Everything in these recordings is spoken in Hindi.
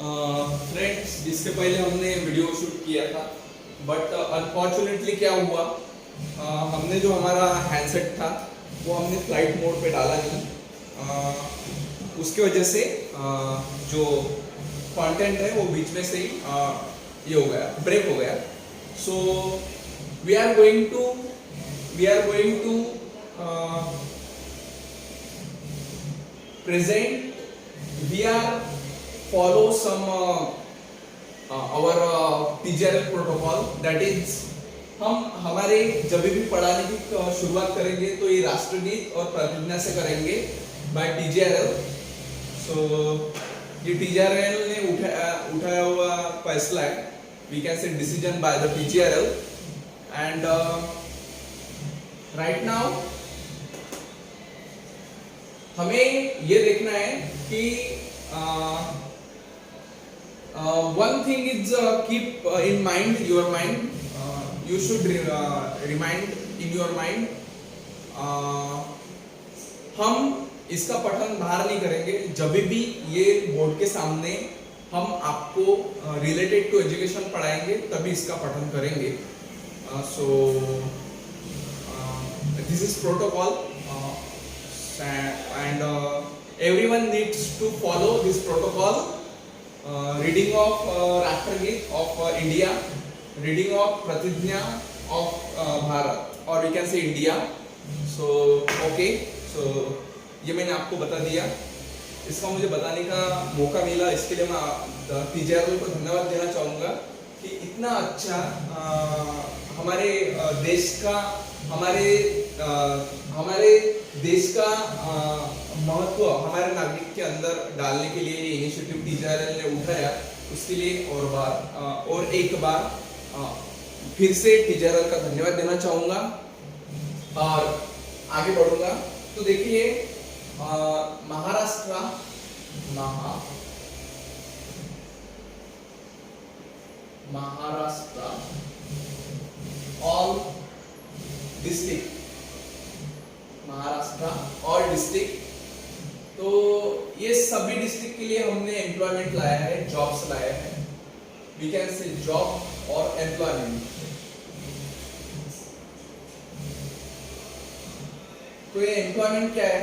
फ्रेंड्स, जिससे पहले हमने वीडियो शूट किया था, बट अनफॉर्चुनेटली क्या हुआ, हमने जो हमारा हैंडसेट था वो हमने फ्लाइट मोड पे डाला नहीं। उसके वजह से जो कंटेंट है वो बीच में से ही ये हो गया, ब्रेक हो गया। So we are going to present, we are follow some our TJRL protocol, that is हम हमारे जब भी पढ़ाने की शुरुआत करेंगे तो ये राष्ट्रगीत और प्रतिज्ञा से करेंगे बाय TJRL। सो ये TJRL ने उठाया हुआ फैसला है, we can say decision by the TJRL। And right now हमें ये देखना है कि one thing is keep in mind your mind, you should remind in your mind, हम इसका पठन बाहर नहीं करेंगे। जब भी ये बोर्ड के सामने हम आपको रिलेटेड टू एजुकेशन पढ़ाएंगे तभी इसका पठन करेंगे। So this is protocol and everyone needs to follow this protocol, reading of Rashtrageet of India, reading of Pratijna of Bharat, or we can say India. So okay, so ये मैंने आपको बता दिया। इसका मुझे बताने का मौका मिला, इसके लिए मैं TJRL को धन्यवाद देना चाहूँगा कि इतना अच्छा हमारे देश का महत्व हमारे नागरिक के अंदर डालने के लिए ये इनिशिएटिव TJRL ने उठाया, उसके लिए और एक बार फिर से TJRL का धन्यवाद देना चाहूँगा और आगे बढ़ूंगा। तो देखिए, Maharashtra all district, Maharashtra all district, तो ये सभी डिस्ट्रिक्ट के लिए हमने एम्प्लॉयमेंट लाया है, जॉब्स लाया है। वी कैन से जॉब और एम्प्लॉयमेंट। तो ये एम्प्लॉयमेंट क्या है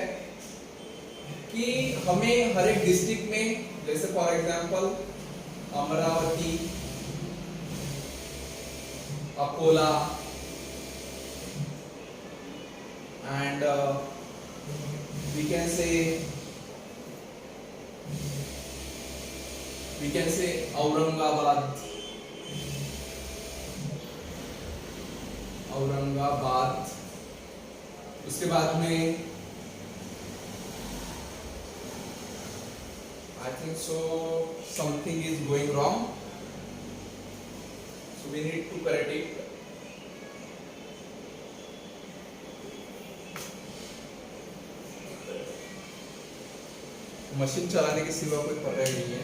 कि हमें हर एक डिस्ट्रिक्ट में, जैसे for example Amravati, Akola and we can say Aurangabad, उसके बाद में I think so something is going wrong, so we need to correct it. Machine चलाने के सिवा कोई पर्याय नहीं है।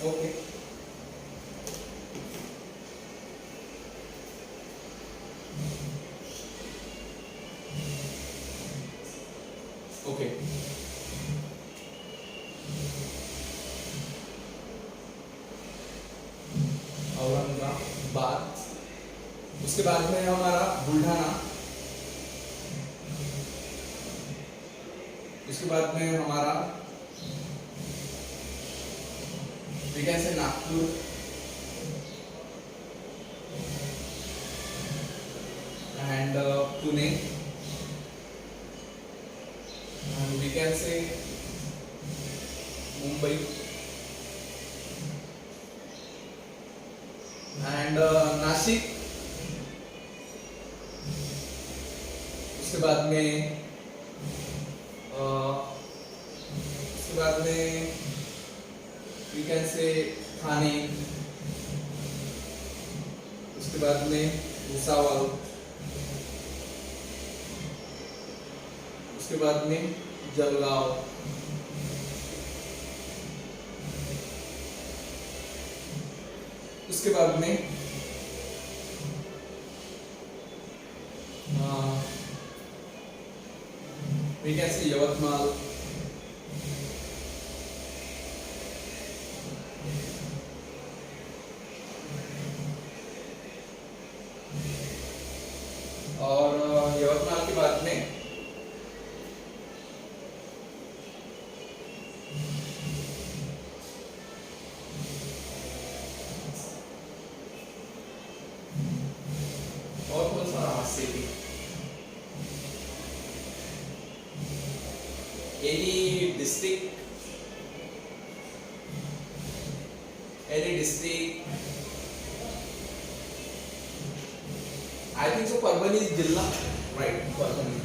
ओके, ओके, औरंगाबाद, उसके बाद में हमारा बुल्ढाना, उसके बाद में हमारा we can say Nagpur, and Pune, and we can say Mumbai, and Nashik, उसके बाद में we can say थाने, उसके बाद में भुसावल, उसके बाद में जलगांव, उसके बाद में we can say यवतमाल, और यवतमाल के बाद में और कौन सा city, any district, I think so Parvani is जिला, right? Parvani,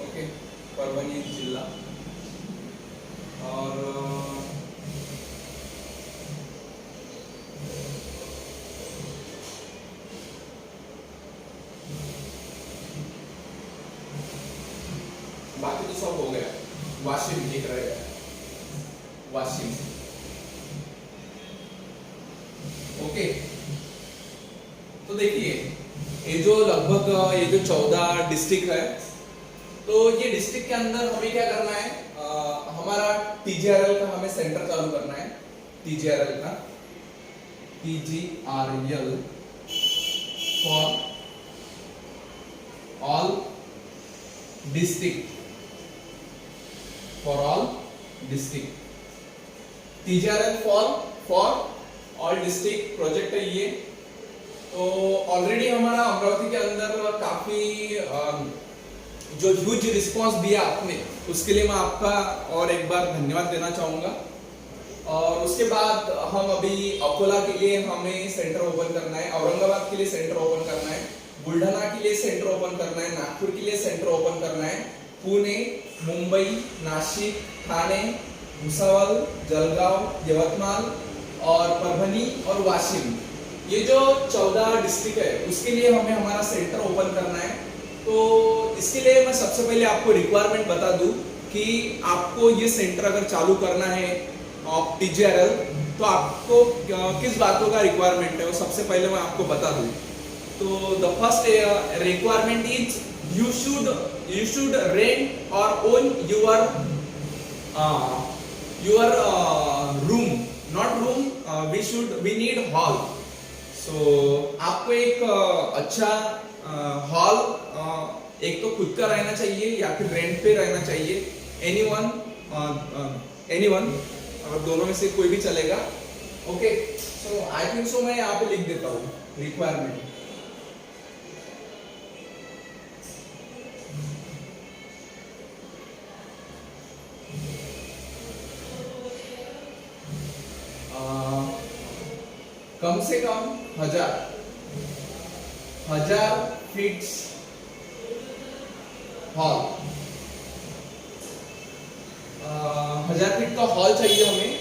okay, Parvani is जिला, और बाकी तो सब हो गया। वाशिम दिख रहा है, वाशिम, ओके। तो देखिए ये जो लगभग ये जो 14 डिस्ट्रिक्ट है, तो ये डिस्ट्रिक्ट के अंदर हमें क्या करना है, हमारा TGRL का हमें सेंटर चालू करना है। TGRL का, TGRL for all district, for all district, TGRL for all district project है ये। तो ऑलरेडी हमारा अमरावती के अंदर काफी जो ह्यूज रिस्पांस दिया आपने, उसके लिए मैं आपका और एक बार धन्यवाद देना चाहूंगा। और उसके बाद हम अभी अकोला के लिए हमें सेंटर ओपन करना है, औरंगाबाद के लिए सेंटर ओपन करना है, बुलढाणा के लिए सेंटर ओपन करना है, नागपुर के लिए सेंटर ओपन करना है, पुणे, मुंबई, नासिक, ठाणे, भुसावल, जलगांव, यवतमाल और परभनी और वाशिम, ये जो 14 डिस्ट्रिक्ट है उसके लिए हमें हमारा सेंटर ओपन करना है। तो इसके लिए मैं सबसे पहले आपको रिक्वायरमेंट बता दूं कि आपको ये सेंटर अगर चालू करना है ऑफ TGRL, तो आपको किस बातों का रिक्वायरमेंट है वो सबसे पहले मैं आपको बता दूं। तो the first requirement is you should rent or own your room, not room, we need hall. So आपको एक अच्छा हॉल एक तो खुद का रहना चाहिए या फिर रेंट पे रहना चाहिए, anyone, अगर दोनों में से कोई भी चलेगा, okay. So I think so मैं यहाँ पे लिख देता हूँ रिक्वायरमेंट। कम से कम 1000 फीट हॉल, 1000 फीट का हॉल चाहिए हमें।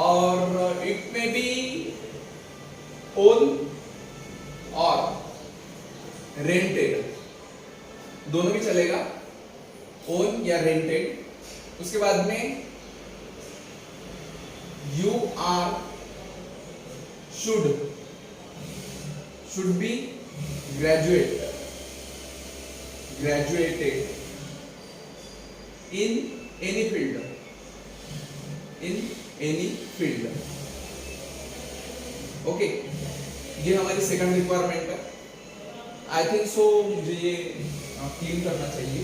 और इट में बी ओन और रेंटेड, दोनों भी चलेगा, ओन या रेंटेड। उसके बाद में you are should be graduated in any field, okay. ये हमारी सेकंड रिक्वायरमेंट है। आई थिंक सो मुझे ये क्लीन करना चाहिए।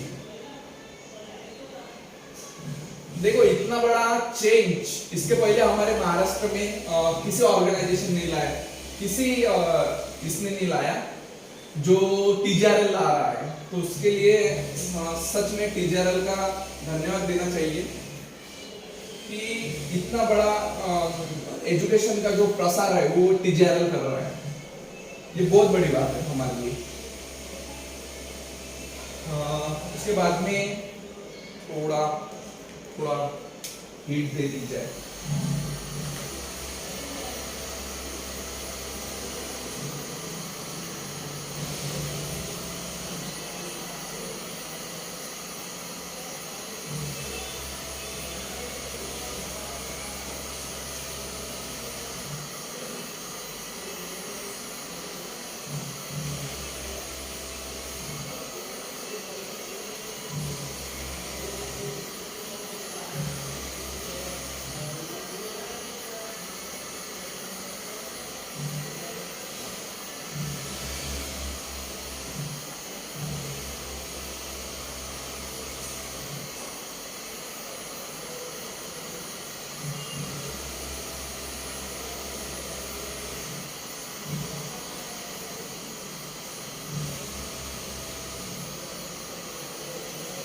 देखो इतना बड़ा चेंज इसके पहले हमारे महाराष्ट्र में किसी ऑर्गेनाइजेशन ने लाया, किसी इसने नहीं लाया जो TGRL ला रहा है। तो उसके लिए सच में TGRL का धन्यवाद देना चाहिए कि इतना बड़ा एजुकेशन का जो प्रसार है वो TGRL कर रहा है। ये बहुत बड़ी बात है हमारे लिए। उसके बाद में थोड़ा थोड़ा हीट दे दी जाए।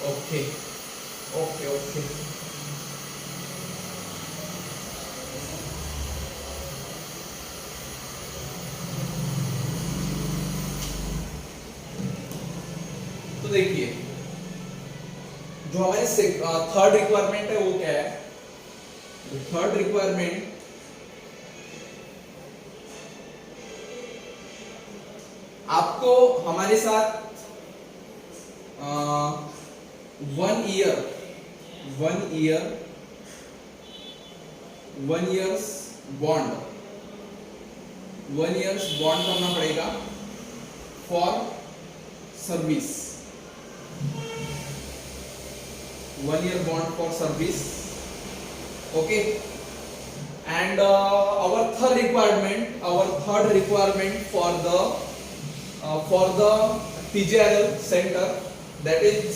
ओके ओके ओके तो देखिए, जो हमारी थर्ड रिक्वायरमेंट है वो क्या है? थर्ड रिक्वायरमेंट आपको हमारे साथ 1 years बॉन्ड करना पड़ेगा for service. 1 year bond for service. Okay. And our third requirement for the TJRL center, that is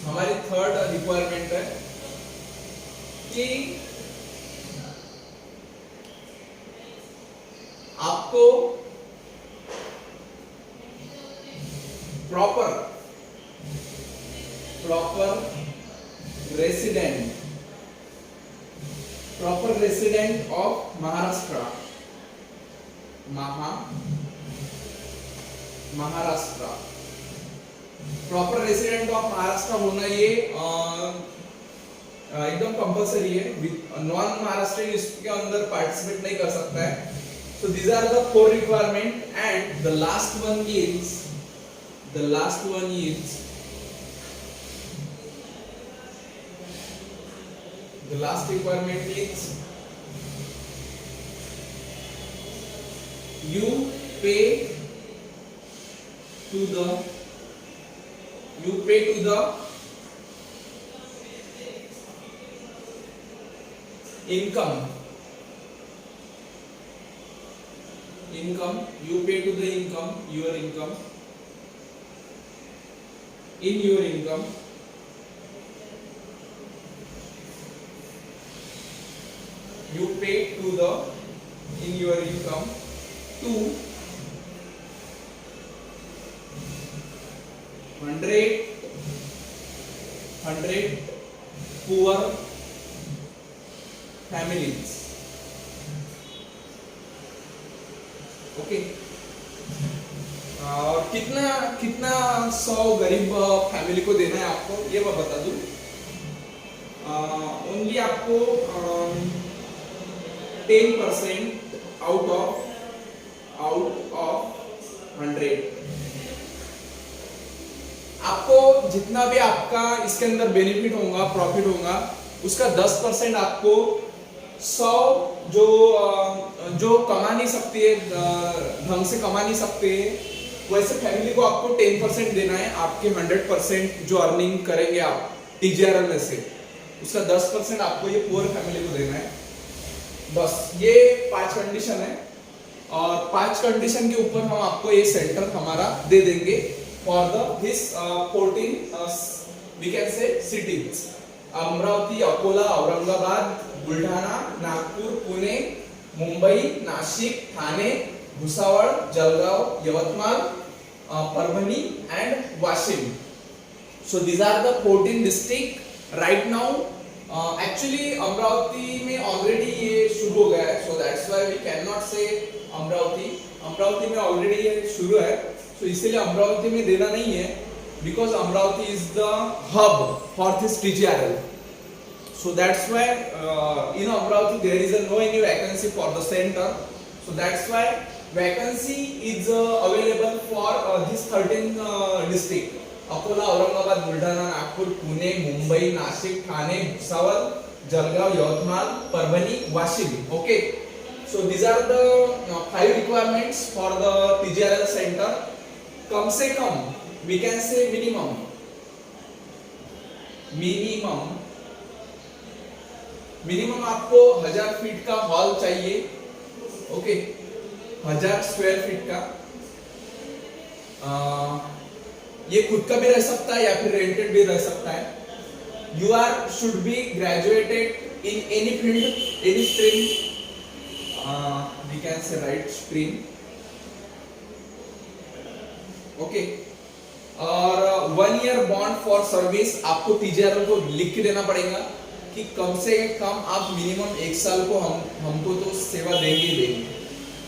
हमारी थर्ड रिक्वायरमेंट है कि आपको proper resident of Maharashtra proper resident of Maharashtra होना ये एकदम कंपलसरी है। नॉन महाराष्ट्रियन इसके अंदर पार्टिसिपेट नहीं कर सकता है। So these are the 4 requirement, and the last one is the last requirement is you pay to the income, you pay to the income, your income, in your income, you pay to the in your income to 100 poor families. Okay और कितना 100 गरीब फैमिली को देना है आपको ये मैं बता दूं। ओनली आपको 10% आउट ऑफ 100 आपको जितना भी आपका इसके अंदर बेनिफिट होगा, प्रॉफिट होगा, उसका 10% आपको 100 जो कमा नहीं सकते ढंग से कमा नहीं सकते वैसे फैमिली को आपको 10% देना है। आपके 100% जो अर्निंग करेंगे आप टीजीआरएल में से उसका 10% आपको ये पुअर फैमिली को देना है। बस ये 5 कंडीशन है और 5 कंडीशन के ऊपर हम आपको ये सेंटर हमारा दे देंगे for this 14 we can say cities Amravati, Akola, Aurangabad, Buldhana, Nagpur, Pune, Mumbai, Nashik, Thane, Bhusawal, Jalgaon, Yavatmal, Parbhani and Washim. So these are the 14 districts. Right now actually Amravati में ऑलरेडी ये शुरू हो गया है, so that's why we can not say Amravati में ऑलरेडी ये शुरू है, सो इसीलिए अमरावती में देना नहीं है, because Amaravati is the hub for this TGRL. So that's why in Amravati there is no any vacancy for the center. So that's why vacancy is available for this 13 district. Akola, Aurangabad, Buldhana, Nagpur, Pune, Mumbai, Nashik, Thane, Bhusawal, Jalgaon, Yavatmal, Parbhani, Washim. Okay. So these are the 5 requirements for the TGRL center. कम से कम we can say minimum आपको 1000 फीट का हॉल चाहिए. ओके, 1000 स्क्वायर फीट का. ये खुद का भी रह सकता है या फिर रेंटेड भी रह सकता है. You are should be graduated in any field, any stream, we can say right stream. Okay, और 1 ईयर बॉन्ड फॉर सर्विस आपको टीजीआरएल को लिख के देना पड़ेगा कि कम से कम आप मिनिमम 1 साल को हमको तो सेवा देंगे.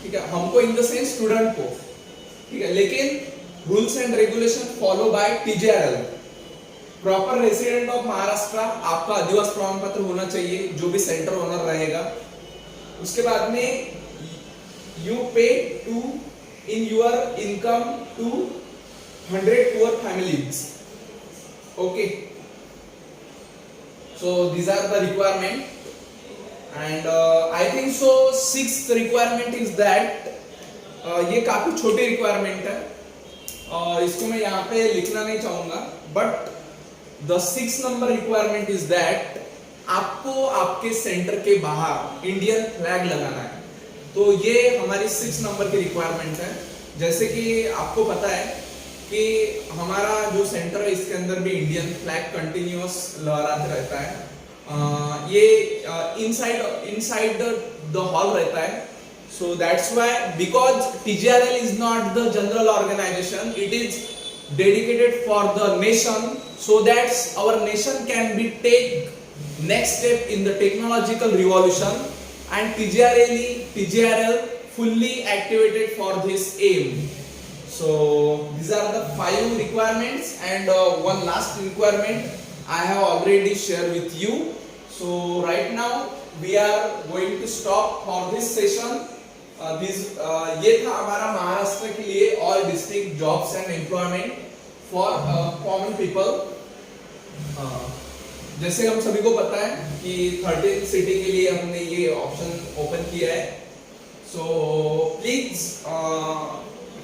ठीक है, हमको इन द सेंस स्टूडेंट को. ठीक है, लेकिन rules and regulation follow by TGRL. Proper resident of Maharashtra, आपका अधिवास प्रमाण पत्र होना चाहिए, जो भी सेंटर ओनर रहेगा. उसके बाद में you pay to in your income to 100 poor families. Okay. So these are the requirement, and I think so 6th requirement is that ये काफी छोटी requirement है और इसको मैं यहाँ पे लिखना नहीं चाहूंगा, but the 6th number requirement is that आपको आपके सेंटर के बाहर इंडियन फ्लैग लगाना है. तो ये हमारी 6 नंबर की रिक्वायरमेंट है. जैसे कि आपको पता है कि हमारा जो सेंटर है इसके अंदर भी इंडियन फ्लैग कंटिन्यूअस लहराते रहता है. ये इनसाइड द हॉल रहता है. So that's why, because TGRL is not the general organisation, it is dedicated for the nation, so that's our nation can be take next step in the technological revolution, and TGRL fully activated for this aim. So these are the 5 requirements, and one last requirement I have already shared with you. So right now we are going to stop for this session. ये था हमारा महाराष्ट्र के लिए all district jobs and employment for common people. जैसे हम सभी को पता है कि 13 सिटी के लिए हमने ये ऑप्शन ओपन किया है. सो प्लीज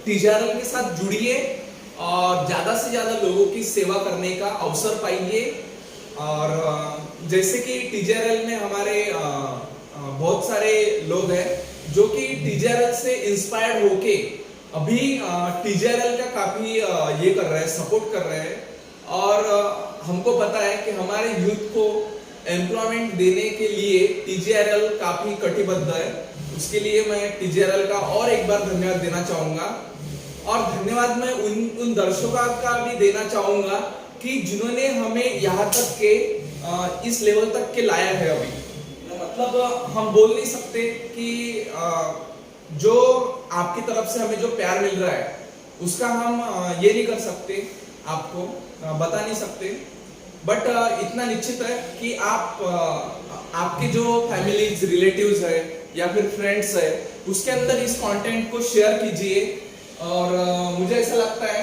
टीजीआरएल के साथ जुड़िए और ज्यादा से ज्यादा लोगों की सेवा करने का अवसर पाइए. और जैसे कि टीजीआरएल में हमारे बहुत सारे लोग हैं जो कि टीजीआरएल से इंस्पायर्ड होके अभी टीजीआरएल का काफी ये कर रहे हैं, सपोर्ट कर रहे हैं. और हमको पता है कि हमारे यूथ को एम्प्लॉयमेंट देने के लिए टीजीआरएल काफी कटिबद्ध है. उसके लिए मैं टीजीआरएल का और एक बार धन्यवाद देना चाहूंगा. और धन्यवाद मैं उन दर्शकों का भी देना चाहूंगा कि जिन्होंने हमें यहाँ तक के इस लेवल तक के लाया है. अभी मतलब हम बोल नहीं सकते कि जो आपकी तरफ से हमें जो प्यार मिल रहा है उसका हम ये नहीं कर सकते, आपको बता नहीं सकते. बट इतना निश्चित है कि आपके जो फैमिलीज, रिलेटिव्स है या फिर फ्रेंड्स है, उसके अंदर इस कंटेंट को शेयर कीजिए. और मुझे ऐसा लगता है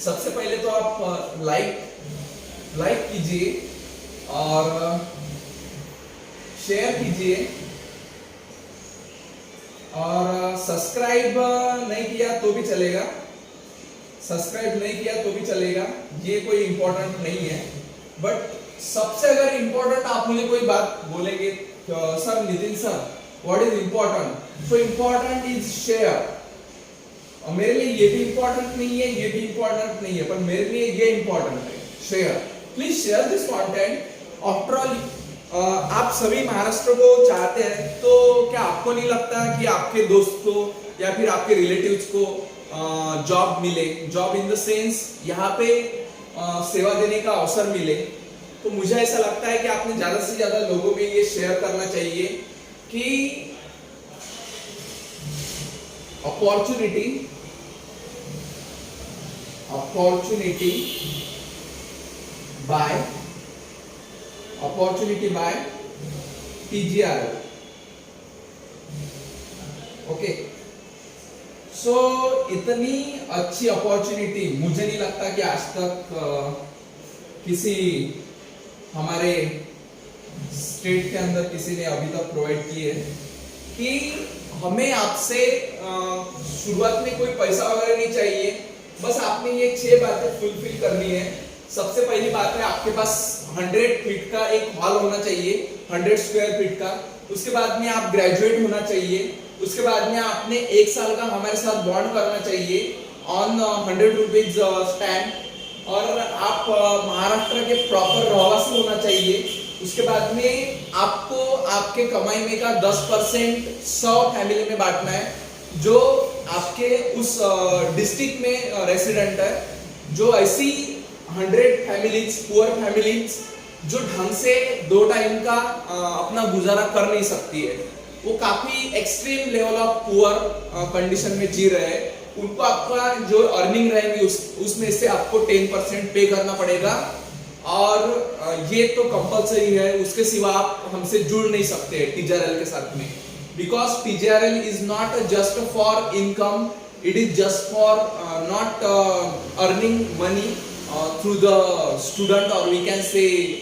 सबसे पहले तो आप लाइक कीजिए और शेयर कीजिए, और सब्सक्राइब नहीं किया तो भी चलेगा, ये कोई इंपॉर्टेंट नहीं है. बट सबसे अगर इंपॉर्टेंट आप मुझे कोई बात बोलेंगे, sir Nitin sir what is important, so important is share. और मेरे लिए ये भी इंपॉर्टेंट नहीं है, ये भी इंपॉर्टेंट नहीं है, पर मेरे लिए ये इंपॉर्टेंट है, share. Please share this content. After all आप सभी महाराष्ट्र को चाहते हैं, तो क्या आपको नहीं लगता कि आपके दोस्त को या फिर आपके रिलेटिव्स को जॉब मिले, जॉब इन द सेंस यहाँ पे सेवा देने का अवसर मिले. तो मुझे ऐसा लगता है कि आपने ज्यादा से ज्यादा लोगों में ये शेयर करना चाहिए कि अपॉर्चुनिटी बाय TGRL. ओके, सो इतनी अच्छी अपॉर्चुनिटी मुझे नहीं लगता कि आज तक किसी हमारे स्टेट के अंदर किसी ने अभी तक प्रोवाइड की है कि हमें आपसे शुरुआत में कोई पैसा वगैरह नहीं चाहिए, बस आपने ये 6 बातें फुलफिल करनी है। सबसे पहली बात है आपके पास 100 फीट का एक हॉल होना चाहिए, 100 स्क्वायर फीट का। उसके बाद में आप ग्रेजुएट होना चाहिए। उसके बाद में आपने 1 साल का हमारे साथ बॉन्ड करना चाहिए ऑन 100 रुपीज स्टैम्प, और आप महाराष्ट्र के प्रॉपर रहवासी होना चाहिए। उसके बाद में आपको आपके कमाई में का 10% 100 फैमिली में बांटना है जो आपके उस डिस्ट्रिक्ट में रेसिडेंट है, जो ऐसी 100 फैमिलीज, पुअर फैमिलीज जो ढंग से 2 टाइम का अपना गुजारा कर नहीं सकती है, वो काफी extreme level of poor condition में जी रहे हैं, उनको आपका जो अर्निंग रहेगी उसमें से आपको 10% पे करना पड़ेगा। और ये तो कंपलसरी है, उसके सिवा आप हमसे जुड़ नहीं सकते TGRL के साथ में, because TGRL is not just for income, it is just for not earning money through the student, or we can say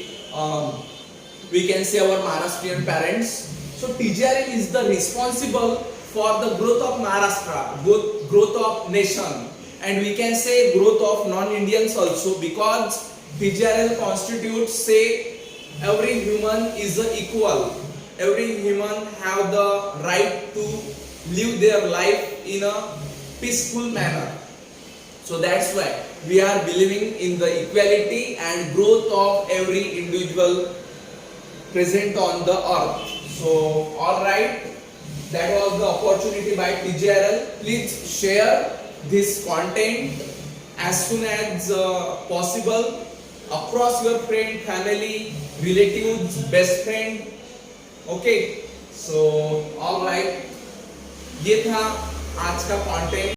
our Maharashtrian parents. So TGRL is the responsible for the growth of Maharashtra, growth of nation, and we can say growth of non-Indians also, because TGRL constitutes say every human is equal, every human have the right to live their life in a peaceful manner. So that's why we are believing in the equality and growth of every individual present on the earth. So all right, that was the opportunity by TGRL. Please share this content as soon as possible across your friend, family, relatives, best friend. Okay, so all right, ये था आज का content.